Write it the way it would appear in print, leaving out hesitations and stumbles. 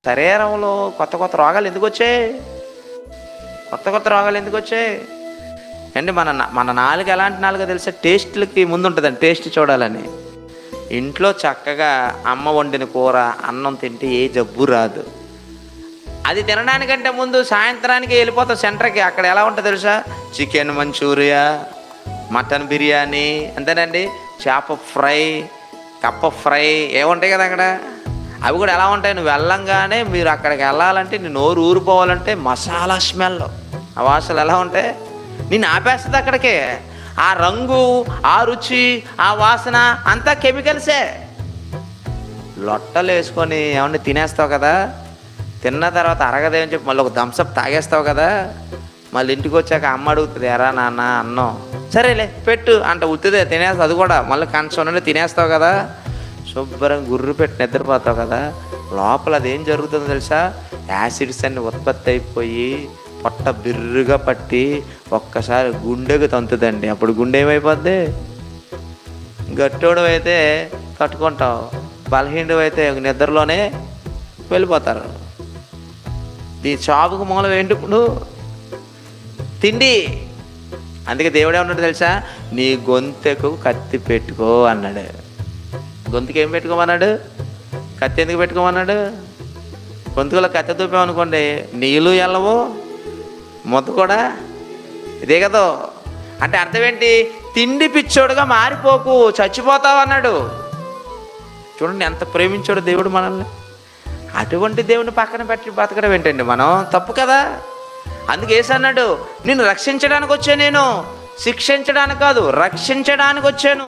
శరీరంలో కొత్త కొత్త రోగాలు ఎందుకు వచ్చాయి? కొత్త కొత్త రోగాలు ఎందుకు వచ్చాయి అంటే మన నాలుగు ఎలాంటి నాలుగో తెలుసా? టేస్ట్లకి ముందు ఉంటుందండి, టేస్ట్ చూడాలని. ఇంట్లో చక్కగా అమ్మ వండిన కూర అన్నం తింటే ఏ జబ్బు రాదు. అది తినడానికంటే ముందు సాయంత్రానికి వెళ్ళిపోతాం సెంటర్కి. అక్కడ ఎలా ఉంటుంది తెలుసా? చికెన్ మంచూరియా, మటన్ బిర్యానీ, అంతేనండి, చేప ఫ్రై, కప్ప ఫ్రై, ఏముంటాయి కదా అక్కడ. అవి కూడా ఎలా ఉంటాయి? నువ్వు వెళ్ళంగానే మీరు అక్కడికి వెళ్ళాలంటే నీ నోరు ఊరిపోవాలంటే మసాలా స్మెల్, ఆ వాసనలు ఎలా ఉంటాయి? నేను ఆపేస్తుంది అక్కడికే. ఆ రంగు, ఆ రుచి, ఆ వాసన అంతా కెమికల్సే. లొట్టలు వేసుకొని ఏమన్నా తినేస్తావు కదా, తిన్న తర్వాత అరగదేమని చెప్పి మళ్ళీ ఒక థమ్సప్ తాగేస్తావు కదా. మళ్ళీ ఇంటికి వచ్చాక అమ్మ అడుగుతుంది, ఎరా నాన్న అన్నం, సరేలే పెట్టు అంట, ఉత్తిదే తినేస్తావు. అది కూడా మళ్ళీ కంచం తినేస్తావు కదా. శుభ్రం గుర్రు పెట్టి నిద్రపోతావు కదా. లోపల అదేం జరుగుతుందో తెలుసా? యాసిడ్స్ అన్ని ఉత్పత్తి అయిపోయి పొట్ట బిర్రుగా పట్టి ఒక్కసారి గుండెకు తంతుందండి. అప్పుడు గుండె ఏమైపోద్ది? గట్టోడు అయితే తట్టుకుంటావు, బలహీనుడు అయితే నిద్రలోనే వెళ్ళిపోతారు. ఈ చావుకు మూలం ఏంటి ఇప్పుడు? తిండి. అందుకే దేవుడు ఏమన్నాడు తెలుసా? నీ గొంతుకు కత్తి పెట్టుకో అన్నాడు. గొంతుకు ఏం పెట్టుకోమన్నాడు? కత్తి ఎందుకు పెట్టుకోమన్నాడు? గొంతుకులో కత్తి తూపామనుకోండి, నీళ్ళు వెళ్ళవు, మొత్తం కూడా ఇదే కదా. అంటే అర్థం ఏంటి? తిండి పిచ్చోడుగా మారిపోకు, చచ్చిపోతావు అన్నాడు. చూడండి ఎంత ప్రేమించాడు దేవుడు మనల్ని. అటువంటి దేవుని పక్కన పెట్టి బతకడం ఏంటండి మనం? తప్పు కదా. అందుకే యేసు అన్నాడు, నిన్ను రక్షించడానికి వచ్చాను, నేను శిక్షించడానికి కాదు, రక్షించడానికి వచ్చాను.